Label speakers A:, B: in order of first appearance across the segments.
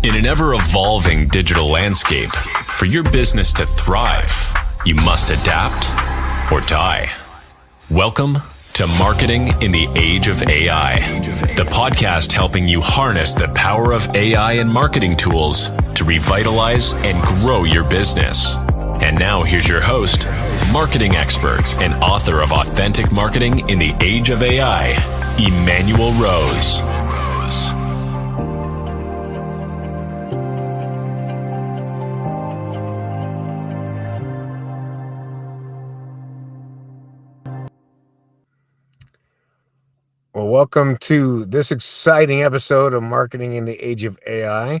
A: In an ever-evolving digital landscape, for your business to thrive, you must adapt or die. Welcome to Marketing in the Age of AI, the podcast helping you harness the power of AI and marketing tools to revitalize and grow your business. And now here's your host, marketing expert and author of Authentic Marketing in the Age of AI, Emanuel Rose.
B: Well, welcome to this exciting episode of Marketing in the Age of AI.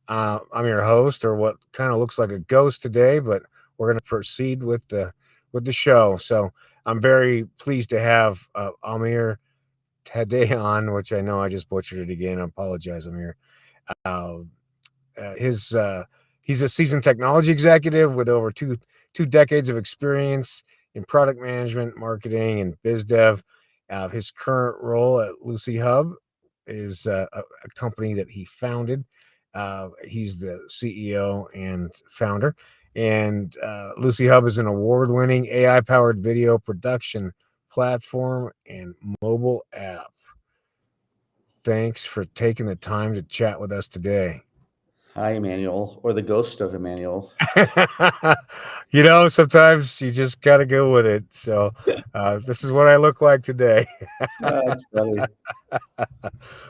B: I'm your host, or what kind of looks like a ghost today, but we're going to proceed with the show. So I'm very pleased to have Amer Tadayon, which I know I just butchered it again. I apologize, Amer. He's a seasoned technology executive with over two decades of experience in product management, marketing, and biz dev. His current role at Lucihub is a company that he founded. He's the CEO and founder. And Lucihub is an award-winning AI-powered video production platform and mobile app. Thanks for taking the time to chat with us today.
C: Hi, Emanuel, or the ghost of Emanuel.
B: Sometimes you just got to go with it. So this is what I look like today.
C: That's funny.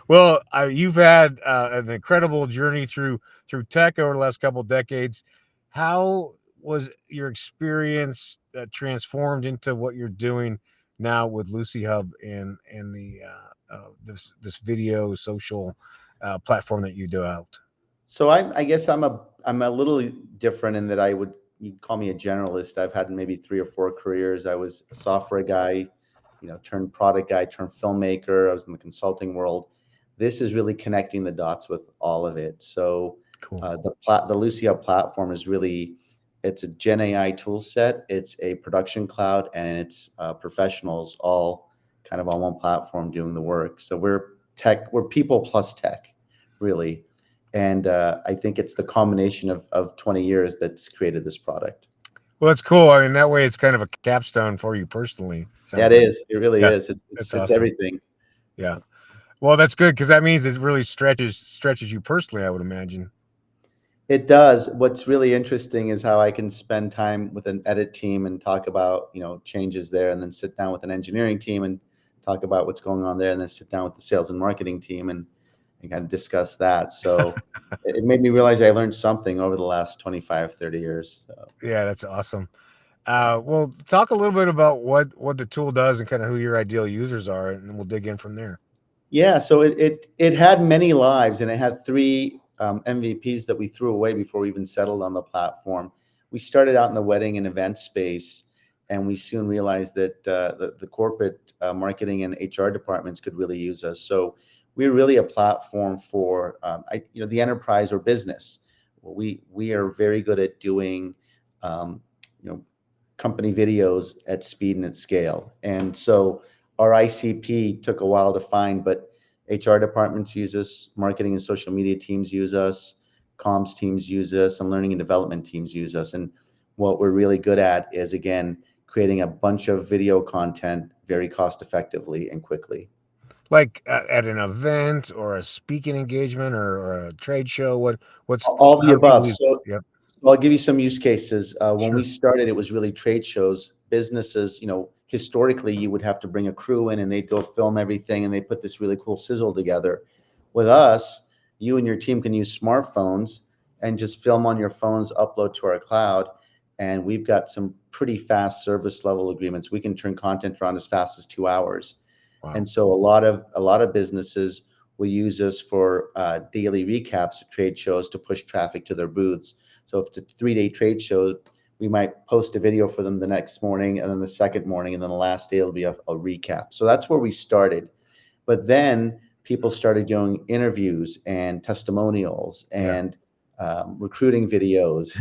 B: Well, you've had an incredible journey through tech over the last couple of decades. How was your experience transformed into what you're doing now with Lucihub and the this video social platform that you do out?
C: So I guess I'm a little different in that you'd call me a generalist. I've had maybe 3 or 4 careers. I was a software guy, turned product guy, turned filmmaker. I was in the consulting world. This is really connecting the dots with all of it. So cool. The Lucihub platform is it's a Gen AI tool set. It's a production cloud, and it's professionals all kind of on one platform doing the work. So we're people plus tech, really. And I think it's the combination of 20 years that's created this product.
B: Well, that's cool. I mean, that way it's kind of a capstone for you personally.
C: Yeah, it is. It really is. It's
B: awesome.
C: everything.
B: Yeah. Well, that's good because that means it really stretches you personally, I would imagine.
C: It does. What's really interesting is how I can spend time with an edit team and talk about, changes there, and then sit down with an engineering team and talk about what's going on there, and then sit down with the sales and marketing team and kind of discuss that. So it made me realize I learned something over the last 25, 30 years. So.
B: Yeah, that's awesome. Well, talk a little bit about what the tool does and kind of who your ideal users are, and then we'll dig in from there.
C: Yeah, so it had many lives, and it had 3 MVPs that we threw away before we even settled on the platform. We started out in the wedding and event space, and we soon realized that the corporate marketing and HR departments could really use us. So we're really a platform for the enterprise or business. We are very good at doing company videos at speed and at scale. And so our ICP took a while to find, but HR departments use us, marketing and social media teams use us, comms teams use us, and learning and development teams use us. And what we're really good at is, again, creating a bunch of video content very cost effectively and quickly.
B: Like at an event or a speaking engagement or a trade show? What's
C: all the above? So
B: yep.
C: I'll give you some use cases. When
B: Sure.
C: we started, it was really trade shows. Businesses, historically, you would have to bring a crew in and they'd go film everything, and they put this really cool sizzle together. With us, you and your team can use smartphones and just film on your phones, upload to our cloud. And we've got some pretty fast service level agreements. We can turn content around as fast as 2 hours. Wow. And so a lot of businesses will use us for daily recaps of trade shows to push traffic to their booths. So if it's a 3-day trade show, we might post a video for them the next morning, and then the second morning, and then the last day it'll be a recap. So that's where we started. But then people started doing interviews and testimonials and recruiting videos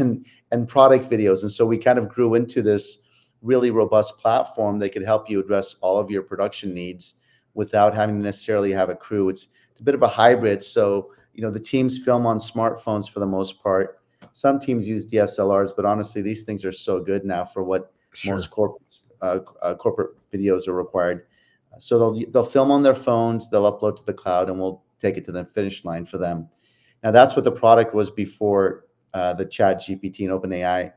C: and product videos. And so we kind of grew into this really robust platform that could help you address all of your production needs without having to necessarily have a crew. It's a bit of a hybrid. So the teams film on smartphones for the most part. Some teams use DSLRs, but honestly, these things are so good now for what most corporate videos are required. So they'll film on their phones, they'll upload to the cloud, and we'll take it to the finish line for them. Now that's what the product was before the Chat GPT and OpenAI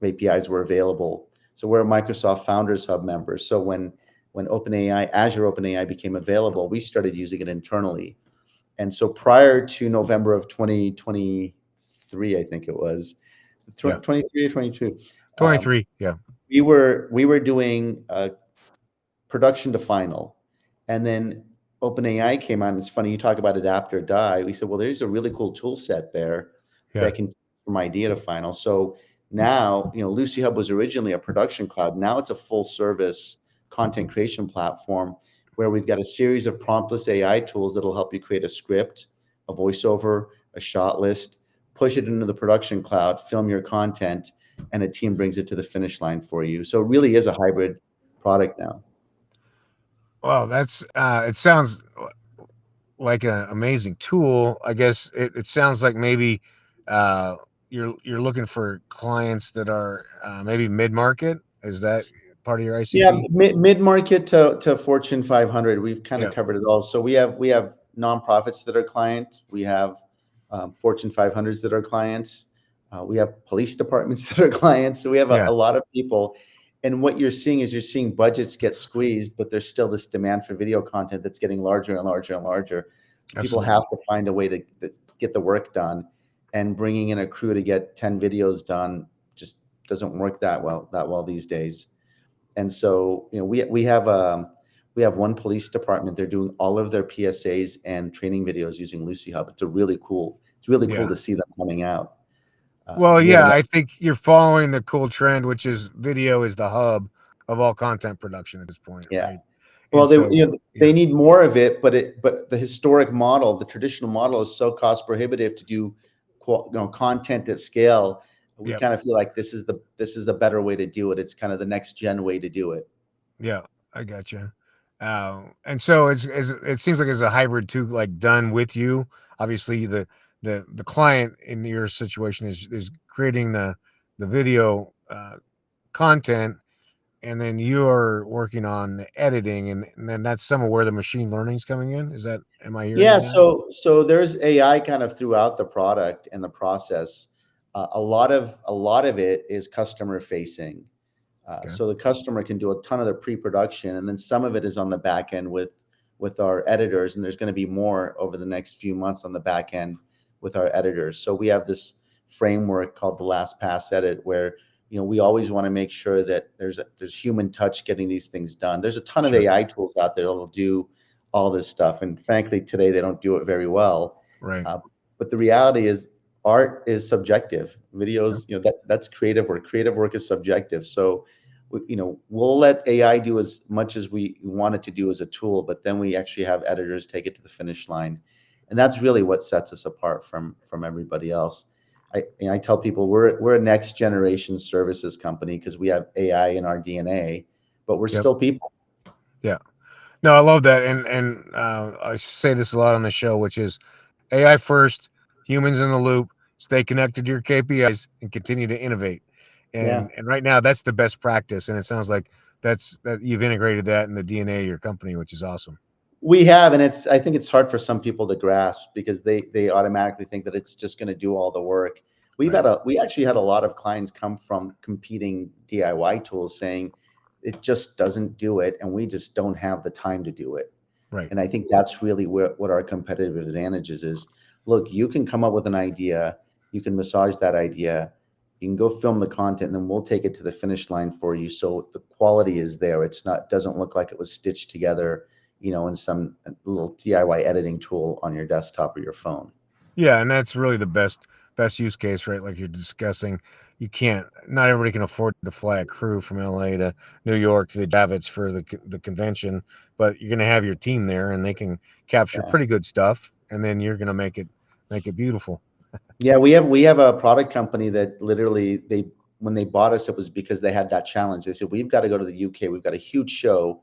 C: APIs were available. So we're a Microsoft Founders Hub members. So when Azure OpenAI became available, we started using it internally. And so prior to November of 2023, I think it was, 23 or 22.
B: 23, yeah.
C: We were doing production to final, and then OpenAI came out. And it's funny, you talk about adapt or die. We said, well, there's a really cool tool set there that can from idea to final. So now, Lucihub was originally a production cloud. Now it's a full service content creation platform where we've got a series of promptless AI tools that'll help you create a script, a voiceover, a shot list, push it into the production cloud, film your content, and a team brings it to the finish line for you. So it really is a hybrid product now.
B: Well, that's it sounds like an amazing tool. I guess it sounds like maybe you're looking for clients that are maybe mid-market. Is that part of your ICP?
C: Yeah, mid-market to Fortune 500. We've kind of covered it all. So we have nonprofits that are clients. We have Fortune 500s that are clients. We have police departments that are clients. So we have a lot of people. And what you're seeing budgets get squeezed, but there's still this demand for video content that's getting larger and larger and larger. People have to find a way to get the work done, and bringing in a crew to get 10 videos done just doesn't work that well these days. And so, we have one police department. They're doing all of their PSAs and training videos using Lucihub. It's really cool to see them coming out.
B: Well, yeah, I think you're following the cool trend, which is video is the hub of all content production at this point.
C: Yeah.
B: Right?
C: Well, they need more of it, but the historic model, the traditional model, is so cost prohibitive to do content at scale. We kind of feel like this is the better way to do it. It's kind of the next gen way to do it.
B: Yeah, I got you. And so it seems like it's a hybrid too, like done with you. Obviously, the client in your situation is creating the video content, and then you're working on the editing, and then that's some of where the machine learning is coming in. Am I hearing?
C: Yeah. So there's AI kind of throughout the product and the process. A lot of it is customer facing. So the customer can do a ton of the pre-production, and then some of it is on the back end with our editors. And there's going to be more over the next few months on the back end with our editors. So we have this framework called the last pass edit, where we always want to make sure that there's human touch getting these things done. There's a ton of AI tools out there that will do all this stuff, and frankly, today they don't do it very well.
B: Right.
C: But the reality is, art is subjective. Videos, that's creative work. Creative work is subjective. So, we'll let AI do as much as we want it to do as a tool, but then we actually have editors take it to the finish line. And that's really what sets us apart from everybody else. I tell people we're a next generation services company because we have AI in our DNA, but we're still people.
B: Yeah. No, I love that. And I say this a lot on the show, which is AI first, humans in the loop, stay connected to your KPIs, and continue to innovate. And right now, that's the best practice. And it sounds like that you've integrated that in the DNA of your company, which is awesome.
C: We have, and I think it's hard for some people to grasp because they automatically think that it's just going to do all the work. We actually had a lot of clients come from competing DIY tools saying it just doesn't do it, and we just don't have the time to do it.
B: Right.
C: And I think that's really what our competitive advantage is. Look, you can come up with an idea, you can massage that idea, you can go film the content, and then we'll take it to the finish line for you. So the quality is there. Doesn't look like it was stitched together, in some little DIY editing tool on your desktop or your phone.
B: Yeah, and that's really the best use case, right? Like you're discussing, not everybody can afford to fly a crew from LA to New York to the Javits for the convention, but you're going to have your team there, and they can capture pretty good stuff, and then you're going to make it beautiful.
C: Yeah, we have a product company that literally when they bought us, it was because they had that challenge. They said, we've got to go to the UK. We've got a huge show.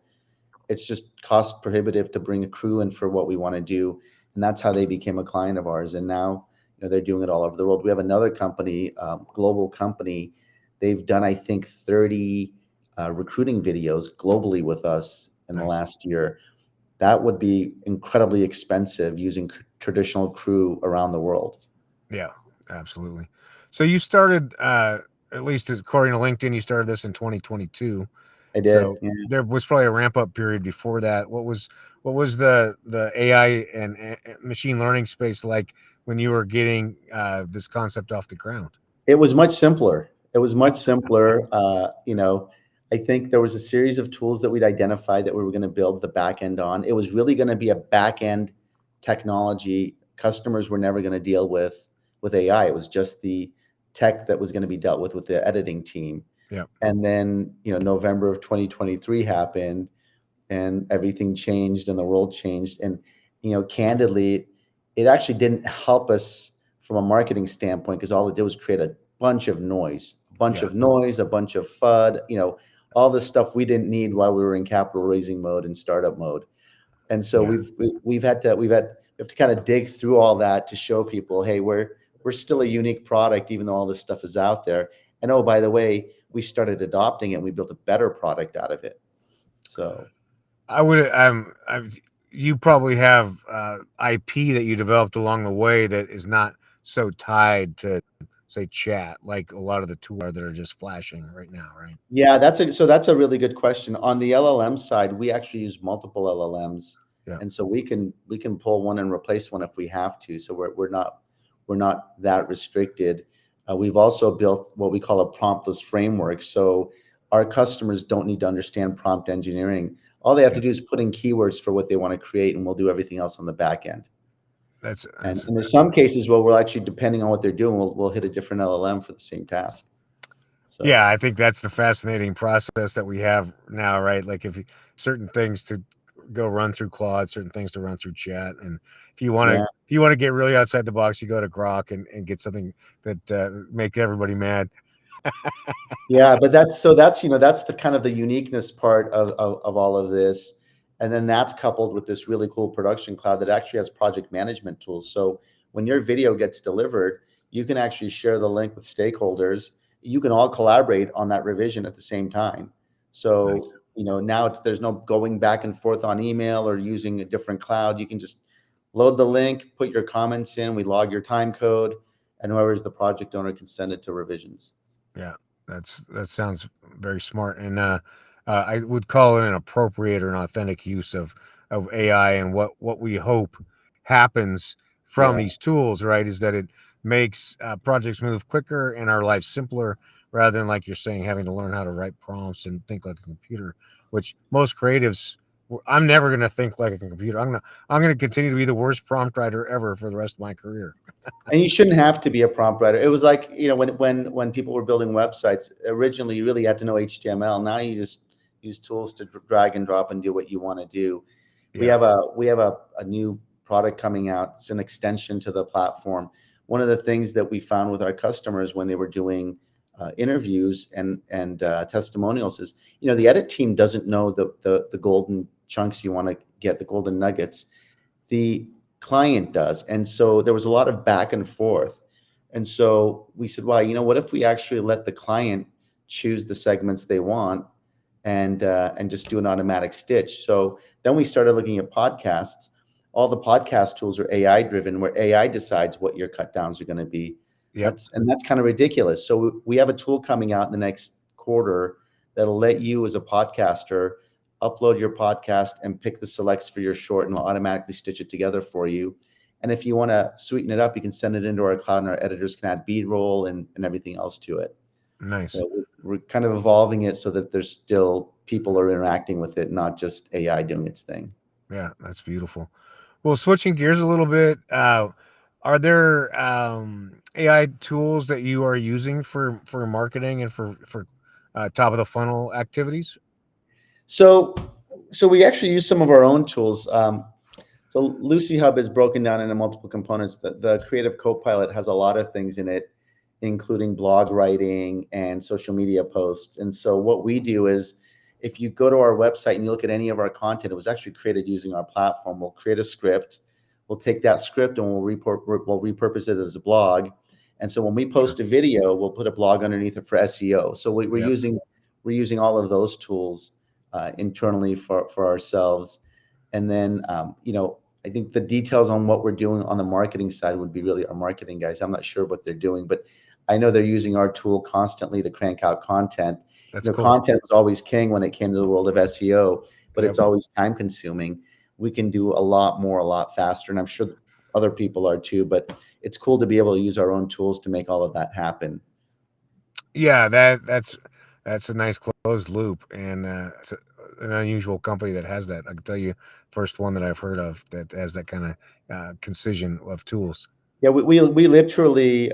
C: It's just cost prohibitive to bring a crew in for what we want to do. and that's how they became a client of ours. And now, they're doing it all over the world. We have another company, global company. They've done, I think, 30 recruiting videos globally with us in the
B: Nice.
C: last year. That would be incredibly expensive using traditional crew around the world.
B: Yeah, absolutely. So you started, at least according to LinkedIn, you started this in 2022.
C: I did.
B: So
C: Yeah.
B: there was probably a ramp up period before that. What was the AI and machine learning space like when you were getting this concept off the ground?
C: It was much simpler. It was much simpler. I think there was a series of tools that we'd identified that we were going to build the back end on. It was really going to be a back end technology. Customers were never going to deal with AI. It was just the tech that was going to be dealt with the editing team.
B: Yeah.
C: And then, November of 2023 happened, and everything changed and the world changed. And, candidly, it actually didn't help us from a marketing standpoint, because all it did was create a bunch of noise, a bunch
B: Yeah.
C: of FUD, all this stuff we didn't need while we were in capital raising mode and startup mode. And so
B: Yeah.
C: we have to kind of dig through all that to show people, hey, we're still a unique product, even though all this stuff is out there. And oh, by the way, we started adopting it and we built a better product out of it. So
B: I would you probably have IP that you developed along the way that is not so tied to, say, chat like a lot of the tools are that are just flashing right now, right?
C: yeah, that's a really good question. On the LLM side, we actually use multiple LLMs,
B: Yeah.
C: and so we can pull one and replace one if we have to. So we're not that restricted. We've also built what we call a promptless framework. So our customers don't need to understand prompt engineering. All they have to do is put in keywords for what they want to create, and we'll do everything else on the back end. And there's some cases where we'll actually, depending on what they're doing, we'll hit a different LLM for the same task. So
B: yeah, I think that's the fascinating process that we have now, right? Like certain things to go run through Claude, certain things to run through chat. And if you want
C: yeah.
B: to get really outside the box, you go to Grok and get something that make everybody mad.
C: Yeah, but that's the kind of the uniqueness part of all of this. And then that's coupled with this really cool production cloud that actually has project management tools. So when your video gets delivered, you can actually share the link with stakeholders. You can all collaborate on that revision at the same time. So,
B: Nice.
C: Now there's no going back and forth on email or using a different cloud. You can just load the link, put your comments in, we log your time code, and whoever's the project owner can send it to revisions.
B: Yeah, that sounds very smart, and I would call it an appropriate or an authentic use of AI. And what we hope happens from
C: Yeah.
B: these tools, right, is that it makes projects move quicker and our lives simpler, rather than, like you're saying, having to learn how to write prompts and think like a computer. Which most creatives, I'm never going to think like a computer. I'm gonna continue to be the worst prompt writer ever for the rest of my career.
C: And you shouldn't have to be a prompt writer. It was like, when people were building websites, originally you really had to know HTML. Now you just use tools to drag and drop and do what you want to do. We
B: Yeah.
C: have a new product coming out. It's an extension to the platform. One of the things that we found with our customers when they were doing interviews and testimonials is, the edit team doesn't know the golden chunks you want to get, the golden nuggets. The client does. And so there was a lot of back and forth. And so we said, well, what if we actually let the client choose the segments they want and just do an automatic stitch? So then we started looking at podcasts. All the podcast tools are AI driven, where AI decides what your cut downs are going to be.
B: Yep.
C: That's kind of ridiculous. So we have a tool coming out in the next quarter that'll let you, as a podcaster, upload your podcast and pick the selects for your short, and it'll automatically stitch it together for you. And if you want to sweeten it up, you can send it into our cloud, and our editors can add B-roll and everything else to it.
B: Nice.
C: So we're kind of evolving it so that there's still people are interacting with it, not just AI doing its thing.
B: Yeah, that's beautiful. Well, switching gears a little bit, are there AI tools that you are using for marketing and for top of the funnel activities?
C: So we actually use some of our own tools. So Lucihub is broken down into multiple components. The Creative Copilot has a lot of things in it, including blog writing and social media posts. And so what we do is, if you go to our website and you look at any of our content, it was actually created using our platform. We'll create a script, we'll take that script and we'll repurpose it as a blog. And so when we post a video, we'll put a blog underneath it for SEO. So we're using all of those tools internally for ourselves. And then, I think the details on what we're doing on the marketing side would be really our marketing guys. I'm not sure what they're doing, but I know they're using our tool constantly to crank out content.
B: That's cool.
C: Content was always king when it came to the world of SEO, but it's always time consuming. We can do a lot more, a lot faster. And I'm sure other people are too, but it's cool to be able to use our own tools to make all of that happen.
B: Yeah, that's a nice closed loop, and it's an unusual company that has that. I can tell you, first one that I've heard of that has that kind of concision of tools.
C: Yeah, we literally,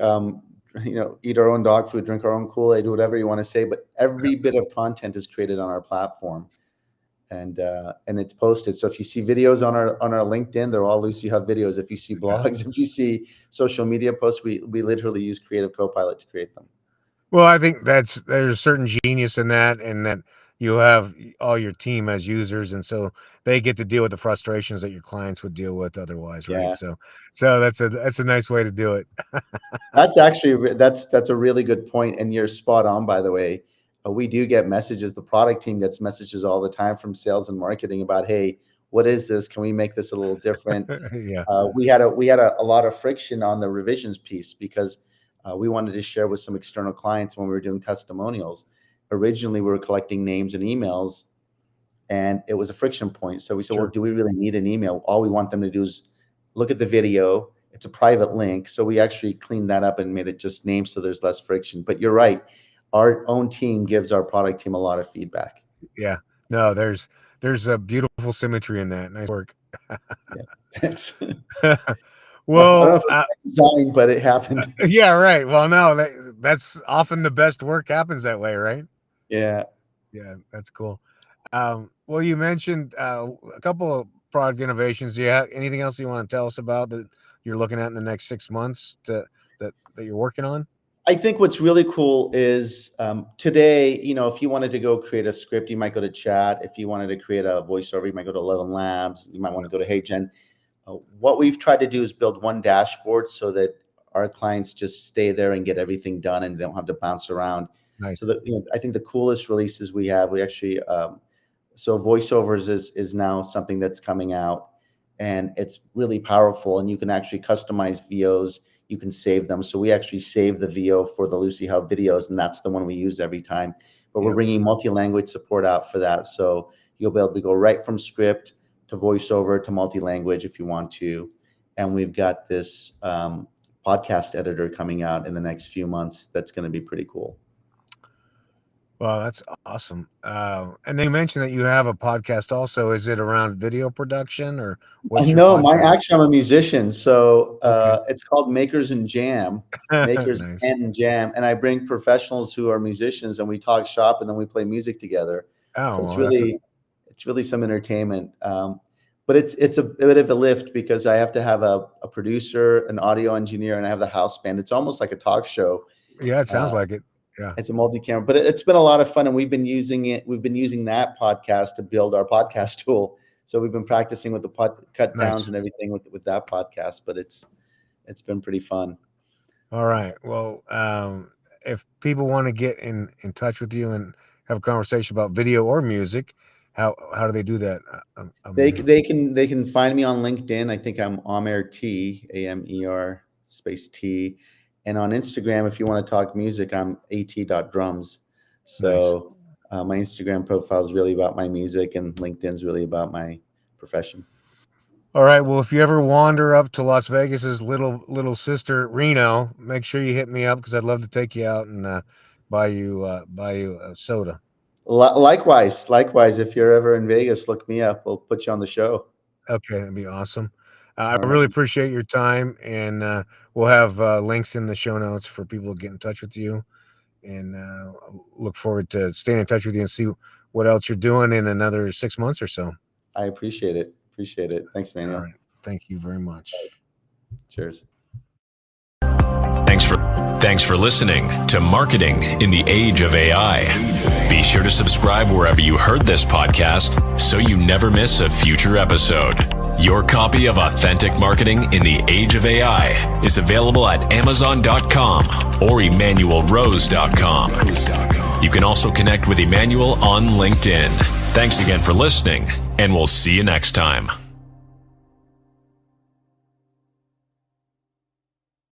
C: eat our own dog food, drink our own Kool-Aid, do whatever you want to say, but every bit of content is created on our platform, and it's posted. So if you see videos on our LinkedIn, they're all Lucihub videos. If you see blogs, if you see social media posts, we literally use Creative Copilot to create them.
B: Well, I think there's a certain genius in that, and that you have all your team as users, and so they get to deal with the frustrations that your clients would deal with otherwise, right?
C: Yeah.
B: So that's a nice way to do it.
C: That's actually that's a really good point, and you're spot on. By the way, we do get messages. The product team gets messages all the time from sales and marketing about, hey, what is this? Can we make this a little different?
B: Yeah.
C: We had a lot of friction on the revisions piece because we wanted to share with some external clients when we were doing testimonials. Originally, we were collecting names and emails, and it was a friction point. So we said, well, do we really need an email? All we want them to do is look at the video. It's a private link. So we actually cleaned that up and made it just names so there's less friction. But you're right. Our own team gives our product team a lot of feedback.
B: Yeah. No, there's a beautiful symmetry in that. Nice work.
C: Yeah, thanks.
B: Well,
C: design, but it happened.
B: Yeah, right. Well, no, that's often the best work happens that way, right?
C: Yeah.
B: Yeah, that's cool. Well, you mentioned a couple of product innovations. Do you have anything else you want to tell us about that you're looking at in the next 6 months that you're working on?
C: I think what's really cool is today, if you wanted to go create a script, you might go to Chat. If you wanted to create a voiceover, you might go to 11 Labs. You might want to go to HeyGen. What we've tried to do is build one dashboard so that our clients just stay there and get everything done and they don't have to bounce around.
B: Nice.
C: So that, I think the coolest releases we have, we actually, so voiceovers is now something that's coming out, and it's really powerful, and you can actually customize VOs. You can save them. So we actually save the VO for the Lucihub videos, and that's the one we use every time. But we're bringing multi-language support out for that. So you'll be able to go right from script to voiceover to multi-language if you want to. And we've got this podcast editor coming out in the next few months. That's going to be pretty cool.
B: Well, that's awesome. And then you mentioned that you have a podcast also. Is it around video production or what's your podcast?
C: I'm a musician. So it's called Makers and Jam, Makers
B: Nice.
C: and Jam. And I bring professionals who are musicians and we talk shop and then we play music together.
B: Oh,
C: so it's really some entertainment. But it's a bit of a lift because I have to have a producer, an audio engineer, and I have the house band. It's almost like a talk show.
B: Yeah, it sounds like it. Yeah,
C: it's a multi-camera, but it's been a lot of fun, and we've been using that podcast to build our podcast tool. So we've been practicing with the cut downs and everything with that podcast, but it's been pretty fun.
B: All right. Well, if people want to get in touch with you and have a conversation about video or music, how do they do that?
C: They can find me on LinkedIn. I think I'm Amer T, AMER space T. And on Instagram, if you want to talk music, I'm at.drums. So nice. My Instagram profile is really about my music, and LinkedIn's really about my profession.
B: All right. Well, if you ever wander up to Las Vegas's little sister, Reno, make sure you hit me up because I'd love to take you out and buy you a soda.
C: Likewise. If you're ever in Vegas, look me up. We'll put you on the show.
B: Okay, that'd be awesome. I really appreciate your time, and we'll have links in the show notes for people to get in touch with you, and look forward to staying in touch with you and see what else you're doing in another 6 months or so.
C: I appreciate it. Thanks, Emanuel.
B: All right. Thank you very much.
C: Cheers.
A: Thanks for listening to Marketing in the Age of AI. Be sure to subscribe wherever you heard this podcast so you never miss a future episode. Your copy of Authentic Marketing in the Age of AI is available at Amazon.com or EmanuelRose.com. You can also connect with Emanuel on LinkedIn. Thanks again for listening, and we'll see you next time.